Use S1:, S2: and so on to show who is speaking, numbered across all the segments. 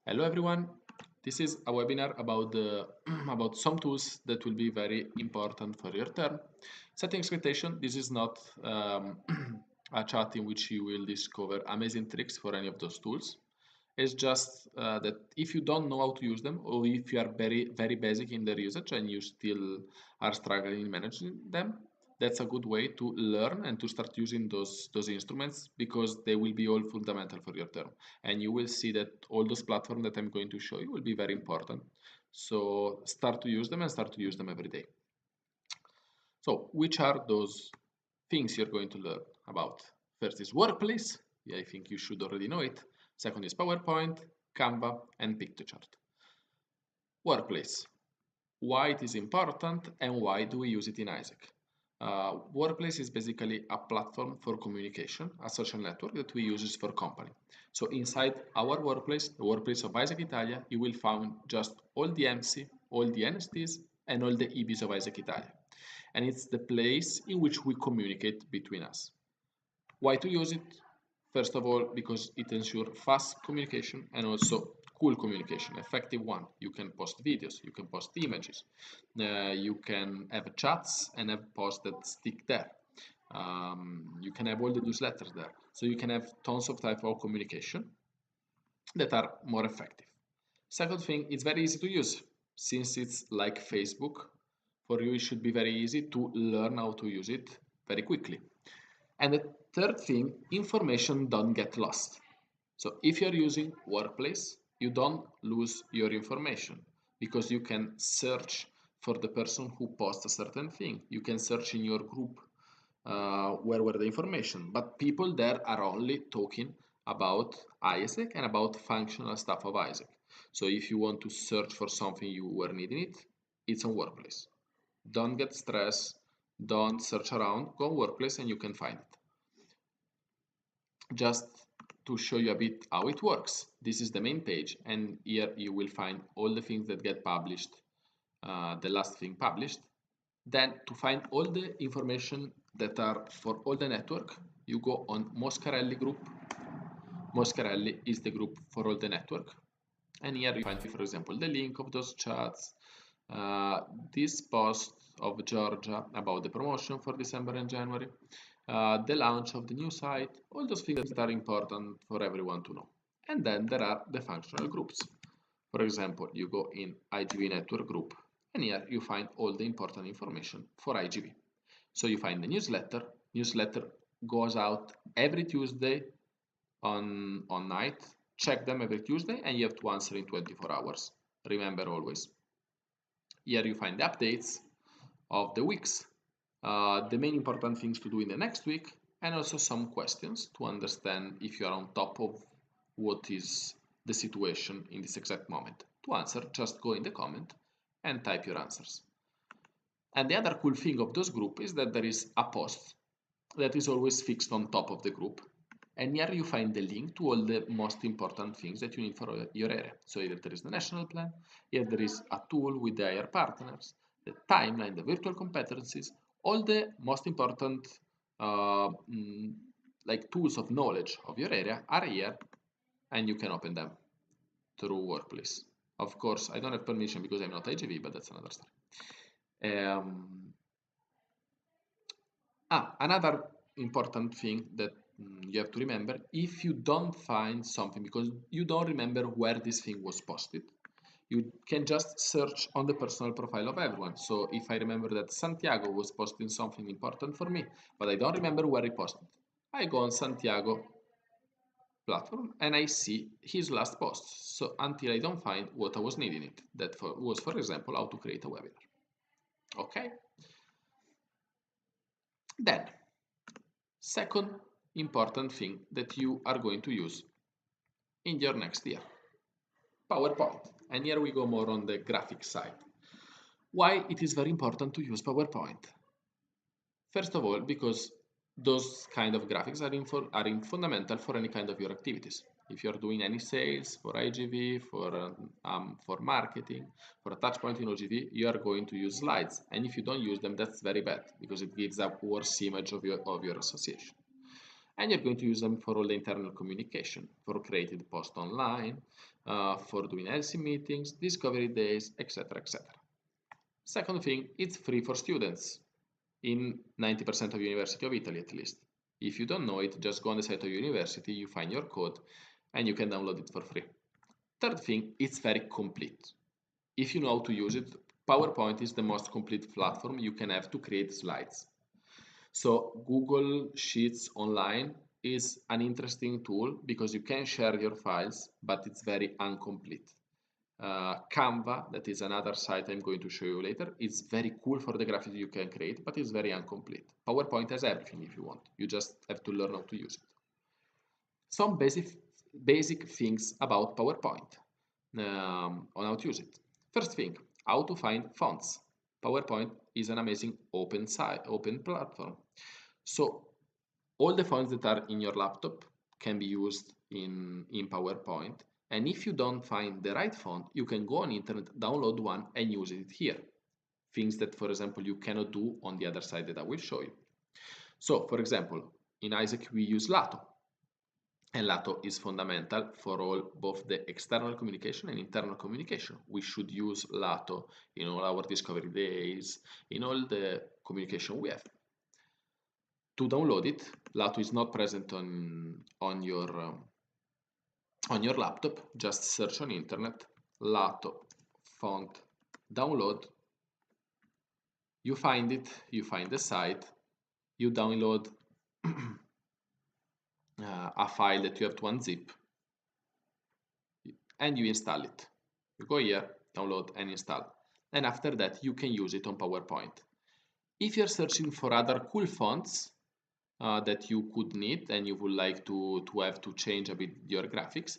S1: Hello everyone. This is a webinar about about some tools that will be very important for your term. Setting expectation. This is not a chat in which you will discover amazing tricks for any of those tools. It's just that if you don't know how to use them, or if you are very basic in their usage and you still are struggling in managing them, that's a good way to learn and to start using those instruments, because they will be all fundamental for your term. And you will see that all those platforms that I'm going to show you will be very important. So start to use them and start to use them every day. So which are those things you're going to learn about? First is Workplace. Yeah, I think you should already know it. Second is PowerPoint, Canva, and Pictochart. Workplace. Why it is important and why do we use it in Isaac? Workplace is basically a platform for communication, a social network that we use for company. So inside our workplace, the workplace of Isaac Italia, you will find just all the MC, all the NSTs, and all the EBs of Isaac Italia. And it's the place in which we communicate between us. Why to use it? First of all, because it ensures fast communication and also cool communication, effective one. You can post videos, you can post images, you can have chats and have posts that stick there. You can have all the newsletters there. So you can have tons of type of communication that are more effective. Second thing, it's very easy to use. Since it's like Facebook, for you it should be very easy to learn how to use it very quickly. And the third thing, information don't get lost. So if you're using Workplace, you don't lose your information, because you can search for the person who posts a certain thing. You can search in your group where were the information, but people there are only talking about Isaac and about functional stuff of Isaac. So if you want to search for something you were needing it, it's on Workplace. Don't get stressed, don't search around, go on Workplace and you can find it. Just to show you a bit how it works, this is the main page, and here you will find all the things that get published, the last thing published. Then to find all the information that are for all the network, you go on Moscarelli group. Moscarelli is the group for all the network, and here you find, for example, the link of those chats, this post of Georgia about the promotion for December and January, the launch of the new site, all those things that are important for everyone to know. And then there are the functional groups. For example, you go in IGV network group, and here you find all the important information for IGV. So you find the newsletter. Newsletter goes out every Tuesday on night. Check them every Tuesday, and you have to answer in 24 hours. Remember always. Here you find the updates of the weeks, the main important things to do in the next week, and also some questions to understand if you are on top of what is the situation in this exact moment. To answer, just go in the comment and type your answers. And the other cool thing of those groups is that there is a post that is always fixed on top of the group. And here you find the link to all the most important things that you need for your area. So here there is the national plan, here there is a tool with the IR partners, the timeline, the virtual competencies, all the most important like tools of knowledge of your area are here, and you can open them through Workplace. Of course, I don't have permission because I'm not IGV, but that's another story. Another important thing that you have to remember, if you don't find something because you don't remember where this thing was posted, you can just search on the personal profile of everyone. So if I remember that Santiago was posting something important for me, but I don't remember where he posted, I go on Santiago platform and I see his last post. So until I don't find what I was needing it, that was, for example, how to create a webinar. Okay? Then, second important thing that you are going to use in your next year, PowerPoint. And here we go more on the graphic side. Why it is very important to use PowerPoint? First of all, because those kind of graphics are fundamental for any kind of your activities. If you're doing any sales for IGV, for marketing, for a touch point in OGV, you are going to use slides. And if you don't use them, that's very bad, because it gives a worse image of your association. And you're going to use them for all the internal communication, for creating posts online, for doing LC meetings, discovery days, etc., etc. Second thing, it's free for students in 90% of University of Italy at least. If you don't know it, just go on the site of university, you find your code, and you can download it for free. Third thing, it's very complete. If you know how to use it, PowerPoint is the most complete platform you can have to create slides. So Google Sheets Online is an interesting tool because you can share your files, but it's very incomplete. Canva, that is another site I'm going to show you later, is very cool for the graphics you can create, but it's very incomplete. PowerPoint has everything if you want. You just have to learn how to use it. Some basic things about PowerPoint on how to use it. First thing, how to find fonts. PowerPoint is an amazing open platform. So all the fonts that are in your laptop can be used in PowerPoint. And if you don't find the right font, you can go on internet, download one and use it here. Things that, for example, you cannot do on the other side that I will show you. So, for example, in Isaac we use Lato. And Lato is fundamental for all both the external communication and internal communication. We should use Lato in all our discovery days, in all the communication we have. To download it, Lato is not present on your laptop. Just search on internet Lato font download. You find it, you find the site, you download a file that you have to unzip, and you install it. You go here, download and install. And after that, you can use it on PowerPoint. If you're searching for other cool fonts that you could need and you would like to have to change a bit your graphics,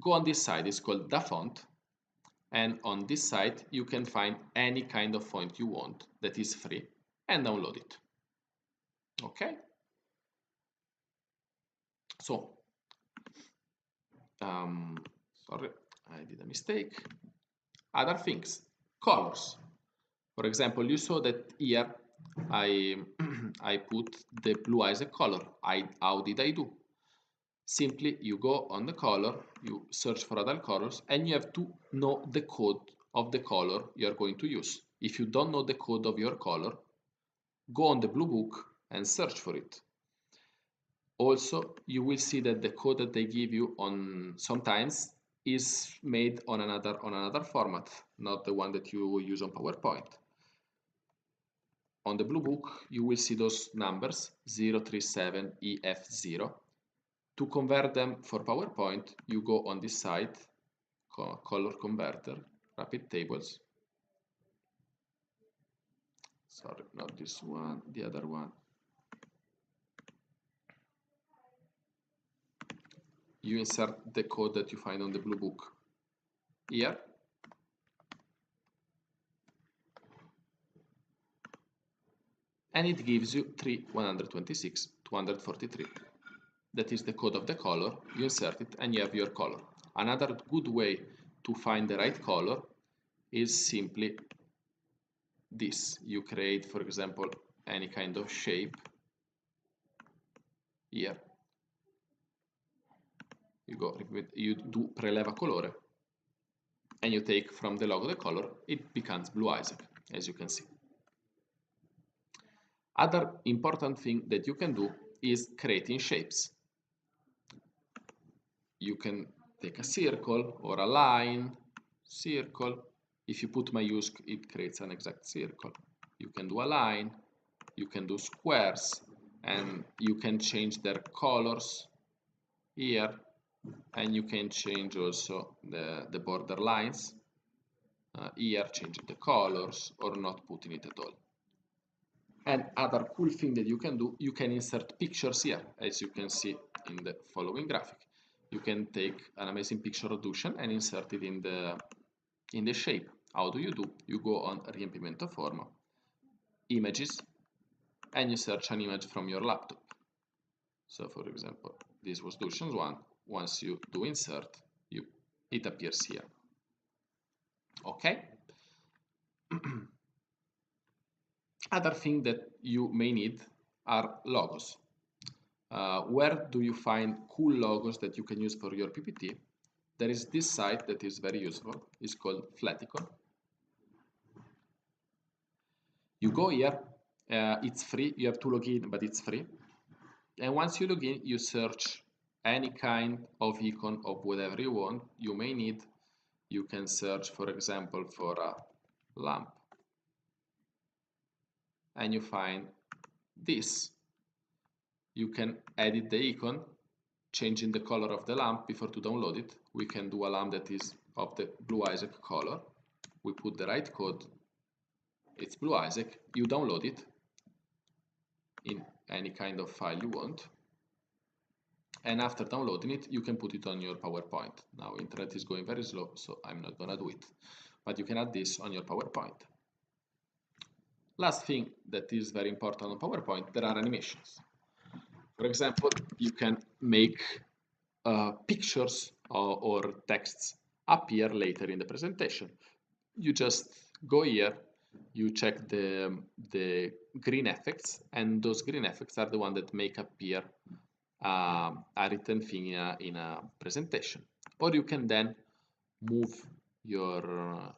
S1: go on this site. It's called Da Font. And on this site, you can find any kind of font you want that is free and download it. Okay? So, sorry, I did a mistake. Other things, colors. For example, you saw that here I, I put the blue Isaac color. How did I do? Simply, you go on the color, you search for other colors, and you have to know the code of the color you are going to use. If you don't know the code of your color, go on the blue book and search for it. Also, you will see that the code that they give you on sometimes is made on another format, not the one that you will use on PowerPoint. On the blue book, you will see those numbers 037EF0. To convert them for PowerPoint, you go on this site, color converter, rapid tables. Sorry, not this one, the other one. You insert the code that you find on the blue book here. And it gives you 126, 243. That is the code of the color. You insert it and you have your color. Another good way to find the right color is simply this. You create, for example, any kind of shape here. You do preleva colore and you take from the logo the color, it becomes blue Isaac, as you can see. Other important thing that you can do is creating shapes. You can take a circle or a line, circle. If you put majuscule, it creates an exact circle. You can do a line, you can do squares, and you can change their colors here, and you can change also the border lines here, changing the colors or not putting it at all. And other cool thing that you can do, you can insert pictures here, as you can see in the following graphic. You can take an amazing picture reduction and insert it in the shape. How do? You go on riempimento forma, images, and you search an image from your laptop. So for example, this was Dushan's one. Once you do insert, it appears here. Okay? Other thing that you may need are logos. Where do you find cool logos that you can use for your PPT? There is this site that is very useful. It's called Flaticon. You go here, it's free. You have to log in, but it's free. And once you log in, you search any kind of icon of whatever you want. You may need. You can search, for example, for a lamp. And you find this. You can edit the icon, changing the color of the lamp before to download it. We can do a lamp that is of the Blue Isaac color. We put the right code. It's Blue Isaac. You download it in any kind of file you want. And after downloading it, you can put it on your PowerPoint. Now, internet is going very slow, so I'm not gonna do it. But you can add this on your PowerPoint. Last thing that is very important on PowerPoint, there are animations. For example, you can make pictures or texts appear later in the presentation. You just go here, you check the green effects, and those green effects are the ones that make appear a written thing in a presentation. Or you can then move your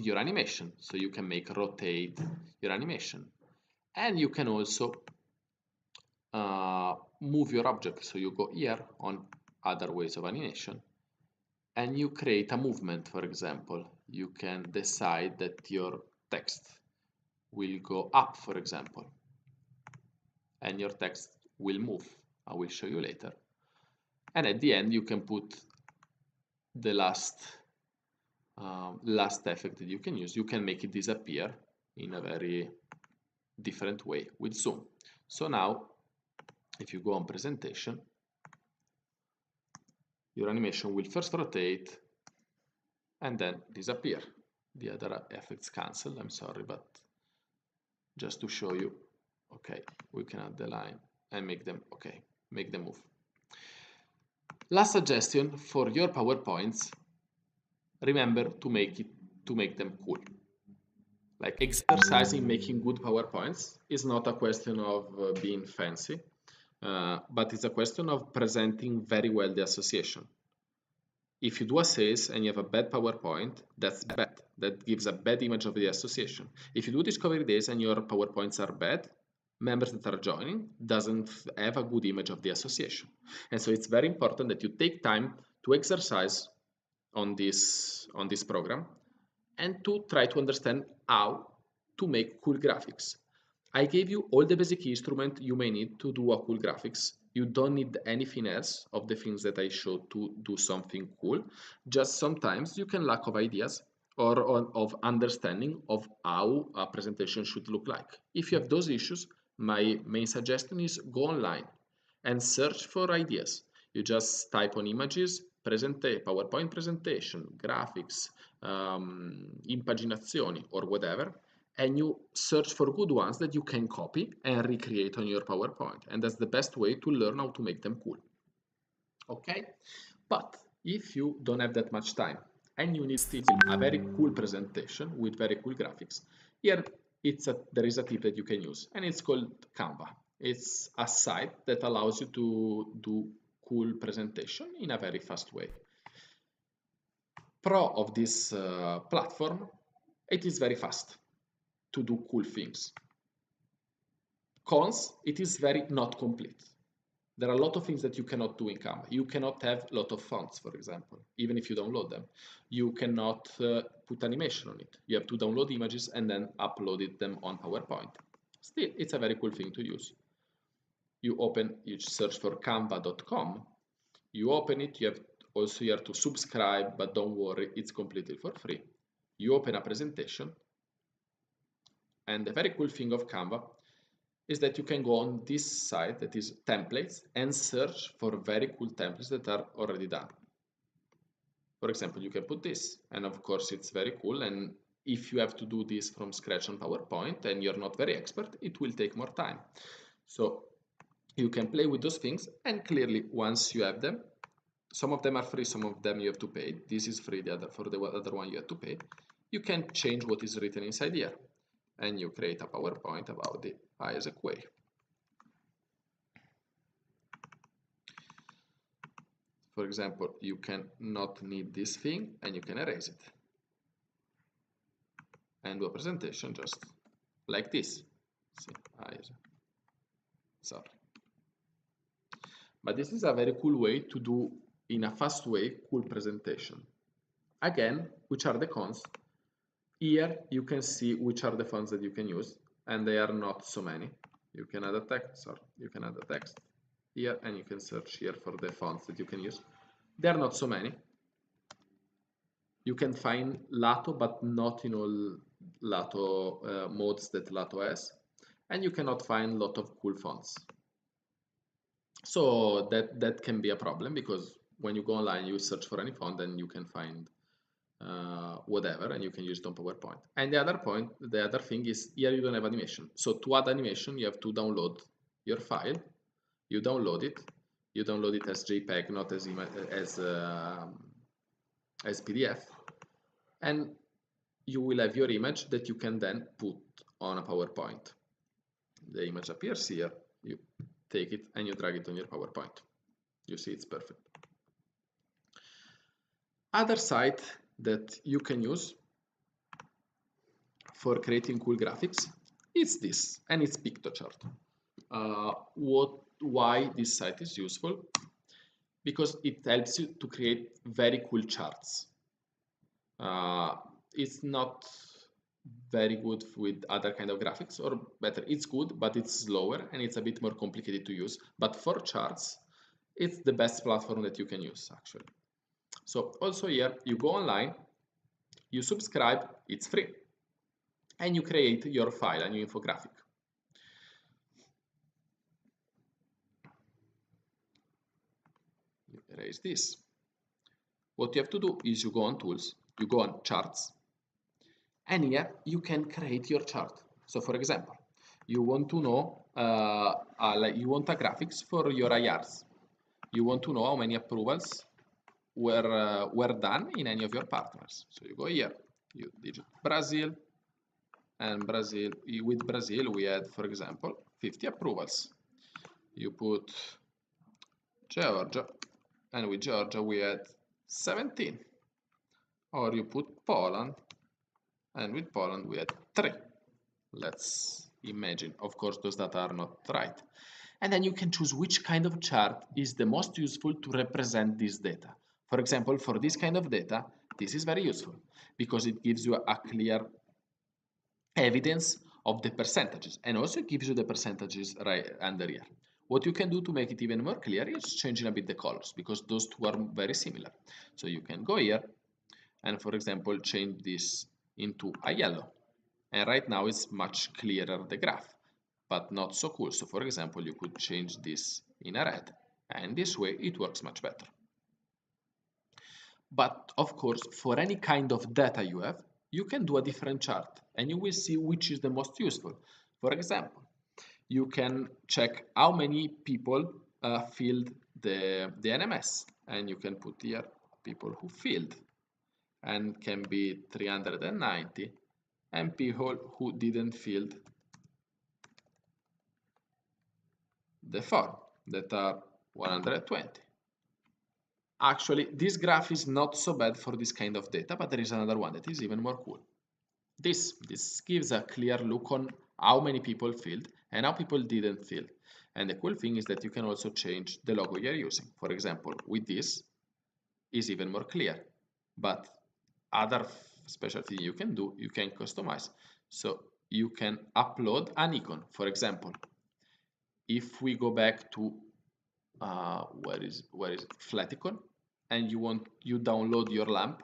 S1: your animation, so you can make rotate your animation, and you can also move your object. So you go here on other ways of animation and you create a movement. For example, you can decide that your text will go up, for example, and your text will move. I will show you later. And at the end you can put the last effect that you can use. You can make it disappear in a very different way with zoom. So now if you go on presentation, your animation will first rotate and then disappear. The other effects cancel, I'm sorry, but just to show you, okay, we can add the line and make them, okay, make them move. Last suggestion for your PowerPoints, remember to make them cool. Like exercising making good PowerPoints is not a question of being fancy, but it's a question of presenting very well the association. If you do a sales and you have a bad PowerPoint, that's bad. That gives a bad image of the association. If you do discovery days and your PowerPoints are bad, members that are joining doesn't have a good image of the association. And so it's very important that you take time to exercise on this program and to try to understand how to make cool graphics. I gave you all the basic instruments you may need to do a cool graphics. You don't need anything else of the things that I showed to do something cool. Just sometimes you can lack of ideas or of understanding of how a presentation should look like. If you have those issues, my main suggestion is go online and search for ideas. You just type on images, PowerPoint presentation, graphics, impaginazioni, or whatever, and you search for good ones that you can copy and recreate on your PowerPoint. And that's the best way to learn how to make them cool. Okay? But if you don't have that much time and you need still a very cool presentation with very cool graphics, here there is a tip that you can use, and it's called Canva. It's a site that allows you to do cool presentation in a very fast way. Pro of this platform, it is very fast to do cool things. Cons, it is very not complete. There are a lot of things that you cannot do in Canva. You cannot have a lot of fonts, for example, even if you download them. You cannot put animation on it. You have to download images and then upload them on PowerPoint. Still, it's a very cool thing to use. You search for canva.com, you open it, you have also here to subscribe, but don't worry, it's completely for free. You open a presentation, and the very cool thing of Canva is that you can go on this site that is templates and search for very cool templates that are already done. For example, you can put this, and of course it's very cool, and if you have to do this from scratch on PowerPoint and you're not very expert, it will take more time. So you can play with those things, and clearly once you have them, some of them are free, some of them you have to pay. This is free, for the other one you have to pay. You can change what is written inside here, and you create a PowerPoint about the Isaac way. For example, you can not need this thing and you can erase it and do a presentation just like this. See, sorry. But this is a very cool way to do, in a fast way, cool presentation. Again, which are the cons? Here you can see which are the fonts that you can use, and they are not so many. You can add a text, or you can add a text here, and you can search here for the fonts that you can use. There are not so many. You can find Lato, but not in all Lato modes that Lato has, and you cannot find a lot of cool fonts. So that can be a problem, because when you go online, you search for any font, and you can find whatever, and you can use it on PowerPoint. And the other thing is, here you don't have animation. So to add animation, you have to download your file. You download it as JPEG, not as PDF, and you will have your image that you can then put on a PowerPoint. The image appears here, you take it and you drag it on your PowerPoint. You see, it's perfect. Other site that you can use for creating cool graphics is this, and it's Pictochart. Why this site is useful? Because it helps you to create very cool charts. It's not very good with other kind of graphics, or better, it's good, but it's slower and it's a bit more complicated to use. But for charts, it's the best platform that you can use, actually. So also here, you go online, you subscribe, it's free, and you create your file, a new infographic. You erase this. What you have to do is you go on Tools, you go on Charts, and here you can create your chart. So for example, you want to know, you want a graphics for your IRs. You want to know how many approvals were done in any of your partners. So you go here, you digit Brazil, and with Brazil we had, for example, 50 approvals. You put Georgia, and with Georgia we had 17. Or you put Poland, and with Poland we had 3. Let's imagine. Of course, those data are not right. And then you can choose which kind of chart is the most useful to represent this data. For example, for this kind of data, this is very useful because it gives you a clear evidence of the percentages, and also it gives you the percentages right under here. What you can do to make it even more clear is changing a bit the colors, because those two are very similar. So you can go here and, for example, change this into a yellow. And right now it's much clearer, the graph, but not so cool. So for example, you could change this in a red, and this way it works much better. But of course, for any kind of data you have, you can do a different chart, and you will see which is the most useful. For example, you can check how many people filled the NMS, and you can put here people who filled, and can be 390, and people who didn't fill the form, that are 120. Actually, this graph is not so bad for this kind of data, but there is another one that is even more cool. This gives a clear look on how many people filled and how people didn't fill. And the cool thing is that you can also change the logo you're using. For example, with this is even more clear, but other special thing you can do, you can customize. So you can upload an icon. For example, if we go back to where is it, flat icon, and you download your lamp.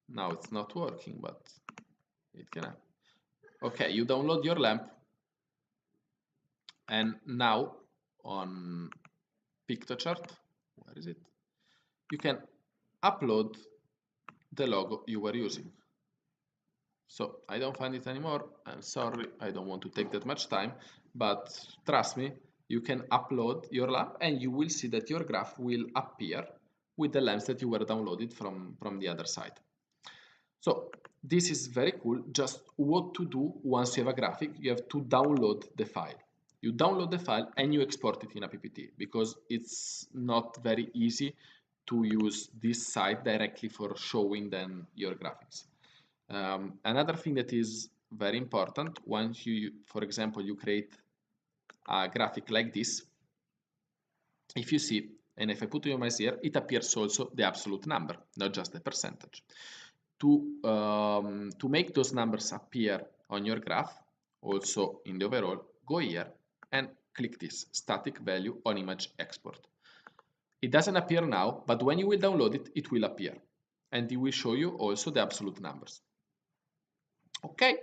S1: Now it's not working, but it can happen. Okay, you download your lamp, and now on Pictochart, where is it? You can upload the logo you were using. So I don't find it anymore. I'm sorry, I don't want to take that much time, but trust me, you can upload your lamp and you will see that your graph will appear with the lamps that you were downloaded from the other side. So this is very cool. Just what to do once you have a graphic, you have to download the file. You download the file and you export it in a PPT, because it's not very easy to use this site directly for showing then your graphics. Another thing that is very important, once you, for example, you create a graphic like this, if you see, and if I put your mouse here, it appears also the absolute number, not just the percentage. To make those numbers appear on your graph, also in the overall, go here and click this static value on image export. It doesn't appear now, but when you will download it, it will appear. And it will show you also the absolute numbers. Okay,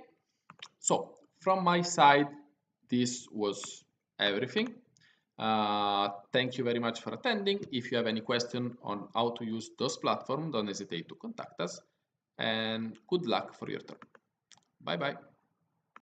S1: so from my side, this was everything. Thank you very much for attending. If you have any question on how to use those platforms, don't hesitate to contact us. And good luck for your turn. Bye bye.